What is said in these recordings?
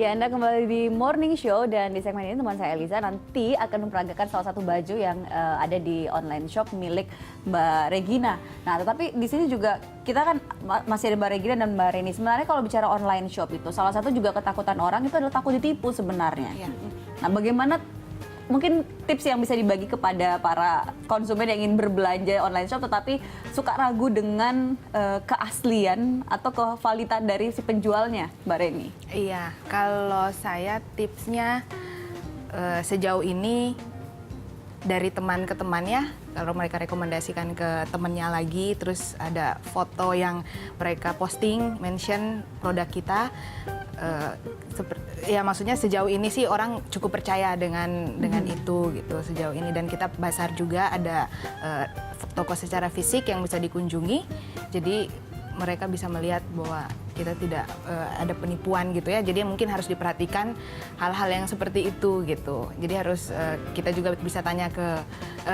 Ya, Anda kembali di Morning Show dan di segmen ini teman saya Eliza nanti akan memperagakan salah satu baju yang ada di online shop milik Mbak Regina. Nah, tetapi di sini juga kita kan masih ada Mbak Regina dan Mbak Reni. Sebenarnya kalau bicara online shop itu salah satu juga ketakutan orang itu adalah takut ditipu sebenarnya. Ya. Nah, bagaimana mungkin tips yang bisa dibagi kepada para konsumen yang ingin berbelanja online shop tetapi suka ragu dengan keaslian atau kevalitan dari si penjualnya, Mbak Reni? Iya, kalau saya tipsnya sejauh ini dari teman ke temannya, kalau mereka rekomendasikan ke temannya lagi, terus ada foto yang mereka posting, mention produk kita, ya maksudnya sejauh ini sih orang cukup percaya dengan itu gitu sejauh ini, dan kita bazar juga ada toko secara fisik yang bisa dikunjungi, jadi mereka bisa melihat bahwa kita tidak ada penipuan gitu ya, jadi mungkin harus diperhatikan hal-hal yang seperti itu gitu. Jadi harus kita juga bisa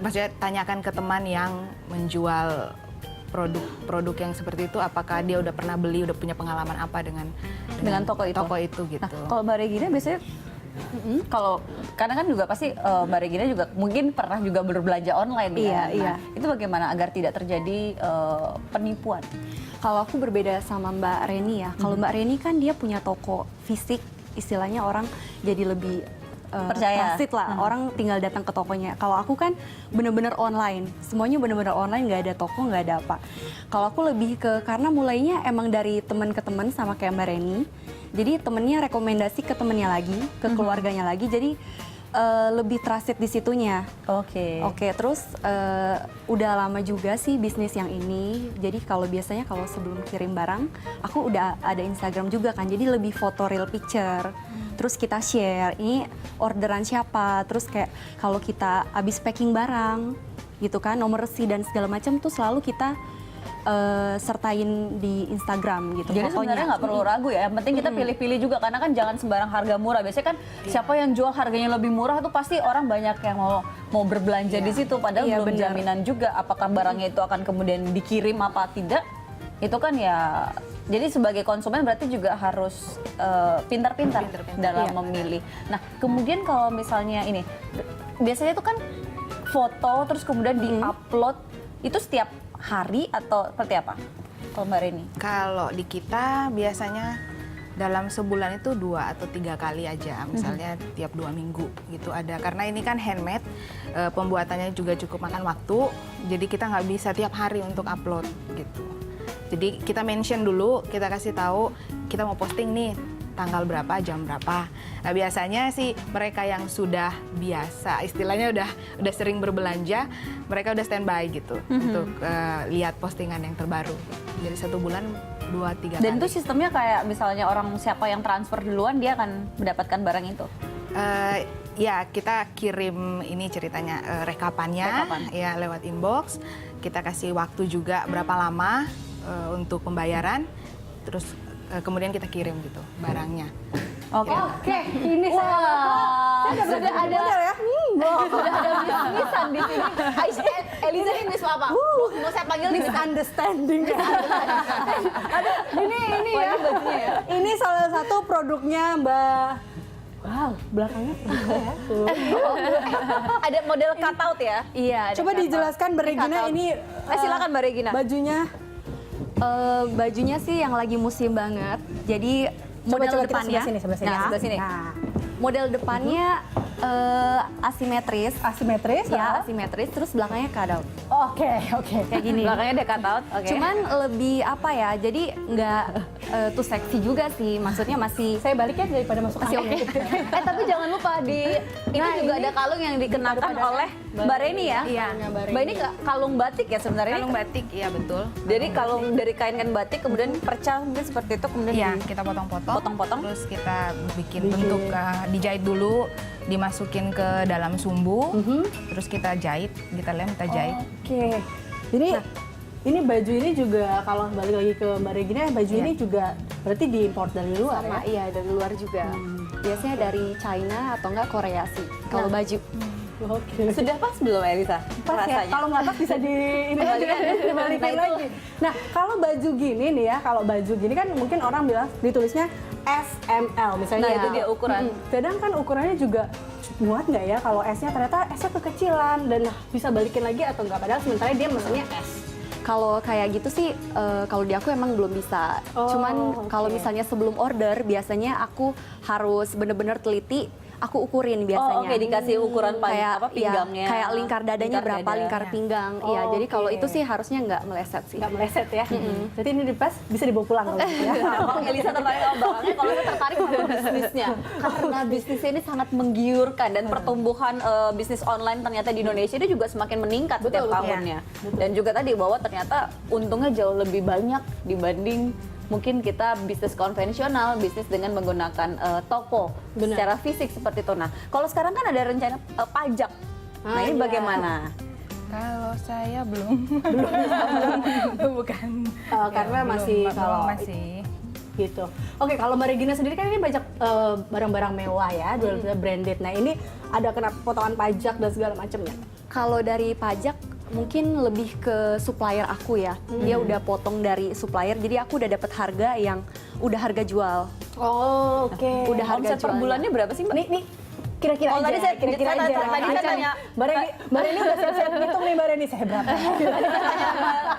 maksudnya tanyakan ke teman yang menjual produk yang seperti itu, apakah dia udah pernah beli, udah punya pengalaman apa dengan toko itu gitu. Nah, kalau Mbak Regina biasanya karena kan juga pasti Mbak Regina juga mungkin pernah juga berbelanja online ya. Iya. Itu bagaimana agar tidak terjadi penipuan? Kalau aku berbeda sama Mbak Reni ya. Kalau Mbak Reni kan dia punya toko fisik, istilahnya orang jadi lebih percaya transit lah, orang tinggal datang ke tokonya. Kalau aku kan bener-bener online, semuanya bener-bener online, nggak ada toko, nggak ada apa. Kalau aku lebih karena mulainya emang dari teman ke teman sama kayak Mbak Reni. Jadi temennya rekomendasi ke temennya lagi, ke keluarganya lagi. Jadi lebih transit di situnya. Oke. Terus udah lama juga sih bisnis yang ini. Jadi biasanya kalau sebelum kirim barang, aku udah ada Instagram juga kan. Jadi lebih foto real picture. Terus kita share, ini orderan siapa. Terus kayak kalau kita habis packing barang, gitu kan, nomor resi dan segala macam tuh selalu kita sertain di Instagram gitu. Jadi fotonya. sebenarnya nggak perlu ragu ya, yang penting kita pilih-pilih juga karena kan jangan sembarang harga murah. Biasanya kan siapa yang jual harganya lebih murah tuh pasti orang banyak yang mau berbelanja di situ, padahal belum jaminan juga apakah barangnya itu akan kemudian dikirim apa tidak. Itu kan ya, jadi sebagai konsumen berarti juga harus pintar-pintar dalam memilih. Nah, kemudian kalau misalnya ini biasanya itu kan foto terus kemudian di-upload itu setiap hari atau seperti apa kalau Mbak Reni? Kalau di kita biasanya dalam sebulan itu 2 atau 3 kali aja, misalnya tiap 2 minggu gitu ada. Karena ini kan handmade, pembuatannya juga cukup makan waktu, jadi kita nggak bisa tiap hari untuk upload gitu. Jadi kita mention dulu, kita kasih tahu kita mau posting nih tanggal berapa, jam berapa. Nah biasanya sih mereka yang sudah biasa, istilahnya udah sering berbelanja, mereka udah standby gitu untuk lihat postingan yang terbaru. Jadi 1 bulan 2-3 kali. Dan itu sistemnya kayak misalnya orang siapa yang transfer duluan dia akan mendapatkan barang itu? Ya kita kirim ini ceritanya rekapan ya lewat inbox. Kita kasih waktu juga berapa lama untuk pembayaran, terus kemudian kita kirim gitu barangnya. Oke, ini sudah ada bisnisan di sini. Eliza ini bisnis apa? Mau saya panggil Misunderstanding. ini ya bajunya ya. Ini salah satu produknya Mbak. Wow, belakangnya ya. Ada model cutout ya? Iya. Coba dijelaskan Mbak Regina ini. Silakan Mbak Regina. Bajunya sih yang lagi musim banget. Jadi model depannya sebelah sini. Nah, model depannya asimetris. Ya, asimetris. Terus belakangnya cutout. Oke. Kayak gini. Belakangnya ada cutout. Oke. Cuman lebih apa ya? Jadi nggak tuh seksi juga sih. Maksudnya masih. Saya balik ya daripada masuk angin. Tapi jangan lupa ini juga ada kalung yang dikenakan oleh Mbak Reni ya. Iya. Mbak ini kalung batik ya sebenarnya. Kalung batik, iya betul. Jadi kalung dari kain batik kemudian perca mungkin seperti itu kemudian Iya, kita potong-potong. Terus kita bikin bentuk dijahit dulu, dimasukin ke dalam sumbu, terus kita jahit, kita jahit. Oke. Jadi ini baju ini juga kalau balik lagi ke Mbak Regina, baju ini juga berarti diimpor dari luar ya? Iya, dari luar juga. Biasanya dari China atau enggak Korea sih. Kalau baju. Oke. Sudah pas belum Elisa? Pas ya, kalau nggak pas bisa dibalikin lagi. Nah, kalau baju gini nih ya, kalau baju gini kan mungkin orang bilang ditulisnya S, M, L misalnya. Nah, itu dia ukuran. Kadang kan ukurannya juga muat nggak ya kalau S-nya ternyata S-nya kekecilan dan bisa balikin lagi atau nggak, padahal sementara dia mesennya S. Kalau kayak gitu sih, kalau di aku emang belum bisa. Oh, Cuman kalau oke. misalnya sebelum order, biasanya aku harus bener-bener teliti, aku ukurin biasanya. Oh, oke, dikasih ukuran kayak apa, pinggangnya. ya, kayak lingkar dadanya Lingkar berapa, dada. lingkar pinggang. Iya, Oh, jadi kalau oke. itu sih harusnya nggak meleset sih. Nggak meleset ya. Jadi ini pas bisa dibawa pulang kalau gitu ya. Bang Elisa tertarik sama barangnya, kalau saya tertarik sama bisnisnya. Karena bisnisnya ini sangat menggiurkan dan pertumbuhan bisnis online ternyata di Indonesia itu juga semakin meningkat Betul, setiap betul. tahunnya. Dan juga tadi bahwa ternyata untungnya jauh lebih banyak dibanding mungkin kita bisnis konvensional, bisnis dengan menggunakan toko Benar. secara fisik seperti itu. Nah, kalau sekarang kan ada rencana pajak. Nah, Ah, ini iya. bagaimana? Kalau saya belum. Bukan. Karena Ya, masih belum, kalau masih. gitu. Oke, kalau Mbak Regina sendiri kan ini banyak barang-barang mewah ya, branded. Nah, ini ada kena potongan pajak dan segala macamnya. Kalau dari pajak mungkin lebih ke supplier aku ya. Dia udah potong dari supplier, jadi aku udah dapat harga yang udah harga jual. Oh, oke. Udah harga Omset per jualnya. bulannya berapa sih, Mbak? Nih, kira-kira Oh, aja. tadi saya- kira-kira saya- aja. tadi saya Aca nih. tanya. Mbak Reni udah siap-siap hitung nih Mbak Reni, saya berapa?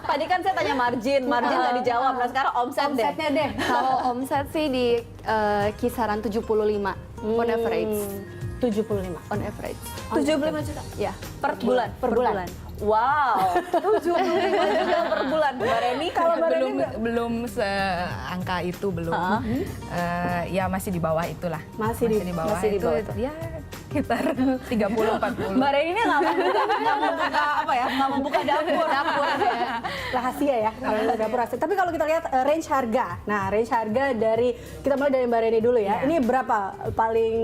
Tadi kan saya tanya margin nggak dijawab. Nah, sekarang omset deh. Omsetnya deh. Kalau omset sih di kisaran 75 on average. 75. On average. 75 juta Ya, per bulan. Per bulan. Wow, 75 juta per bulan. Mbak Reni Kalau Mbak Reni belum seangka itu belum. Ya masih di bawah itulah. Masih di bawah masih di itu. bawah itu. Ya sekitar 30-40. Mbak Reni ini nggak membuka apa ya? Nggak membuka dapur. rahasia ya kalau dapur rahasia. Tapi kalau kita lihat range harga. Nah, range harga dari kita mulai dari Mbak Reni dulu ya. Iya. Ini berapa paling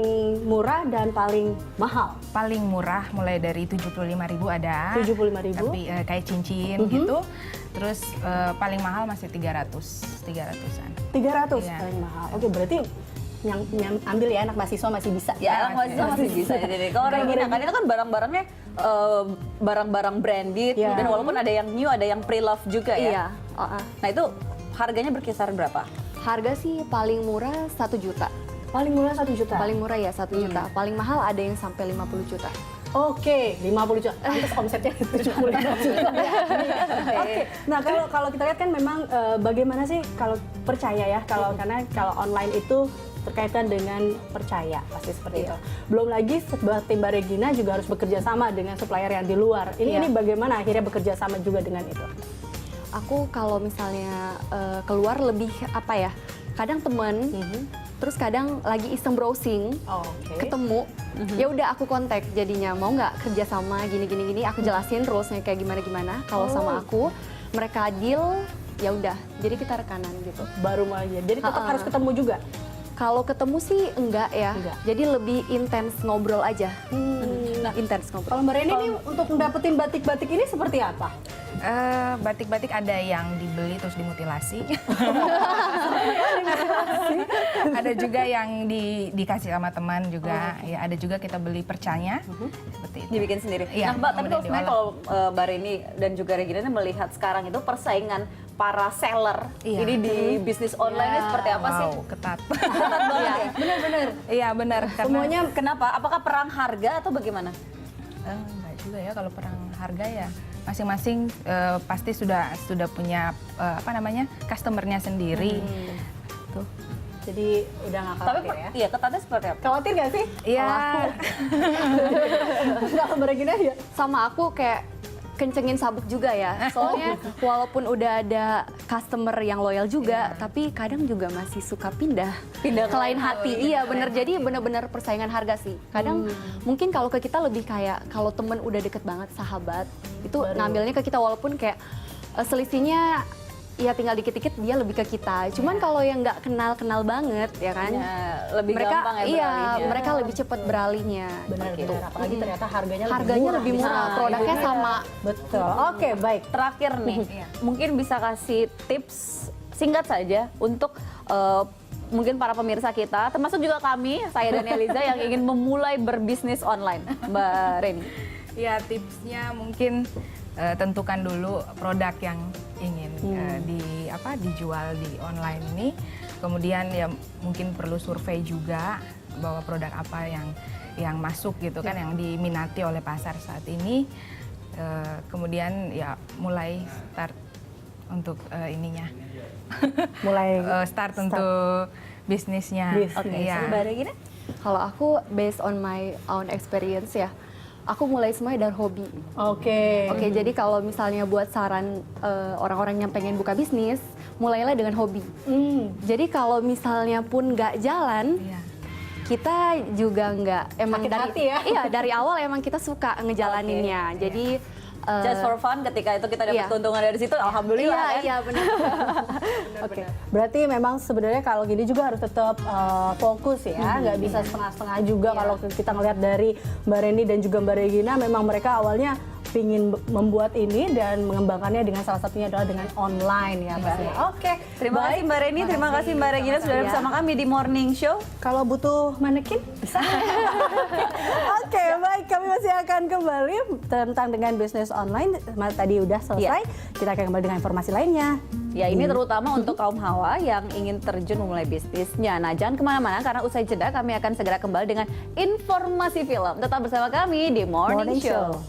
murah dan paling mahal? Paling murah mulai dari 75.000 ada. 75.000. Tapi kayak cincin gitu. Terus paling mahal masih 300-an. 300 Iya. paling mahal. Oke, berarti yang ambil ya anak mahasiswa masih bisa. Ya, anak mahasiswa masih bisa. Jadi kalau Regina kan itu kan barang-barangnya barang-barang branded Iya. dan walaupun ada yang new, ada yang pre-love juga ya. iya. Nah, itu harganya berkisar berapa? Harga sih paling murah 1 juta. Paling murah 1 juta. Paling murah ya 1 juta. Paling mahal ada yang sampai 50 juta. Oke, 50 juta. Pantes omsetnya 75 juta. Oke. Nah, kalau kita lihat kan memang bagaimana sih kalau percaya ya, karena kalau online itu terkaitan dengan percaya pasti seperti itu. Belum lagi sebuah tim Mbak Regina juga harus bekerja sama dengan supplier yang di luar. Ini bagaimana akhirnya bekerja sama juga dengan itu? Aku kalau misalnya keluar lebih apa ya? Kadang temen, terus kadang lagi iseng browsing, Oke. ketemu, ya udah aku kontak jadinya mau nggak kerja sama gini, aku jelasin rulesnya kayak gimana. Kalau sama aku, mereka deal, ya udah, jadi kita rekanan gitu. Baru mulai. Jadi tetap harus ketemu juga. Kalau ketemu sih enggak ya, Enggak. jadi lebih intens ngobrol aja. Intens ngobrol. Kalau Mbak Reni ini untuk mendapatkan batik-batik ini seperti apa? Batik-batik ada yang dibeli terus dimutilasi. Ada juga yang dikasih sama teman juga. Ya, ada juga kita beli percanya seperti itu. Dibikin sendiri. Iya, Nah, Mbak, tapi kemudian kalau sebenarnya diolah. kalau Mbak Reni dan juga Regina ini melihat sekarang itu persaingan para seller Iya. ini di bisnis online ini seperti apa sih? Wow, ketat. Ketat banget ya? Benar-benar. Iya benar. Karena Semuanya kenapa? Apakah perang harga atau bagaimana? enggak juga ya kalau perang harga ya. Masing-masing pasti sudah punya customernya sendiri. Tuh. Jadi udah nggak Tapi khawatir ya? iya, ketatnya seperti apa? Khawatir nggak sih? Iya. Kalau Mbak Regina ya? Sama aku kayak kencengin sabuk juga ya. Soalnya walaupun udah ada customer yang loyal juga, tapi kadang juga masih suka pindah ke lain hati. Iya bener, jadi bener-bener persaingan harga sih. Kadang mungkin kalau ke kita lebih kayak kalau temen udah deket banget, sahabat, itu ngambilnya ke kita walaupun kayak selisihnya ya tinggal dikit-dikit dia lebih ke kita. Cuman kalau yang nggak kenal-kenal banget ya kan, Ya, lebih mereka gampang ya iya beralihnya. mereka lebih cepat beralihnya. Benar-benar. Apalagi ternyata harganya Lebih murah, Nah, produknya itu dia. sama. Betul. Oke, baik. Terakhir nih, mungkin bisa kasih tips singkat saja untuk mungkin para pemirsa kita, termasuk juga kami, saya dan Eliza yang ingin memulai berbisnis online, Mbak Reni. Ya tipsnya mungkin tentukan dulu produk yang ingin dijual di online ini. Kemudian ya mungkin perlu survei juga bahwa produk apa yang masuk gitu kan, yang diminati oleh pasar saat ini. Kemudian ya mulai start untuk ininya, Mulai start untuk bisnisnya. Oke, Iya. Mbak Regina? Kalau aku based on my own experience ya, aku mulai semuanya dari hobi. Oke. Oke, jadi kalau misalnya buat saran orang-orang yang pengen buka bisnis, mulailah dengan hobi. Jadi kalau misalnya pun nggak jalan, Iya. kita juga nggak emang Sakit dari hati ya? iya dari awal emang kita suka ngejalaninnya. Jadi Just for fun, ketika itu kita dapat iya. keuntungan dari situ, alhamdulillah iya kan. iya benar. Oke, berarti memang sebenarnya kalau gini juga harus tetap fokus ya, nggak bisa setengah-setengah juga. Kalau kita ngelihat dari Mbak Reni dan juga Mbak Regina, memang mereka awalnya ingin membuat ini dan mengembangkannya dengan salah satunya adalah dengan online ya Mbak. Oke, Terima kasih Mbak Reni, terima kasih Mbak Regina sudah bersama kami di Morning Show. Kalau butuh manekin bisa. Oke, baik, kami masih akan kembali tentang dengan bisnis online. Tadi udah selesai, kita akan kembali dengan informasi lainnya. Ya, ini terutama untuk kaum hawa yang ingin terjun memulai bisnisnya. Nah, jangan kemana-mana karena usai jeda kami akan segera kembali dengan informasi film. Tetap bersama kami di Morning Show.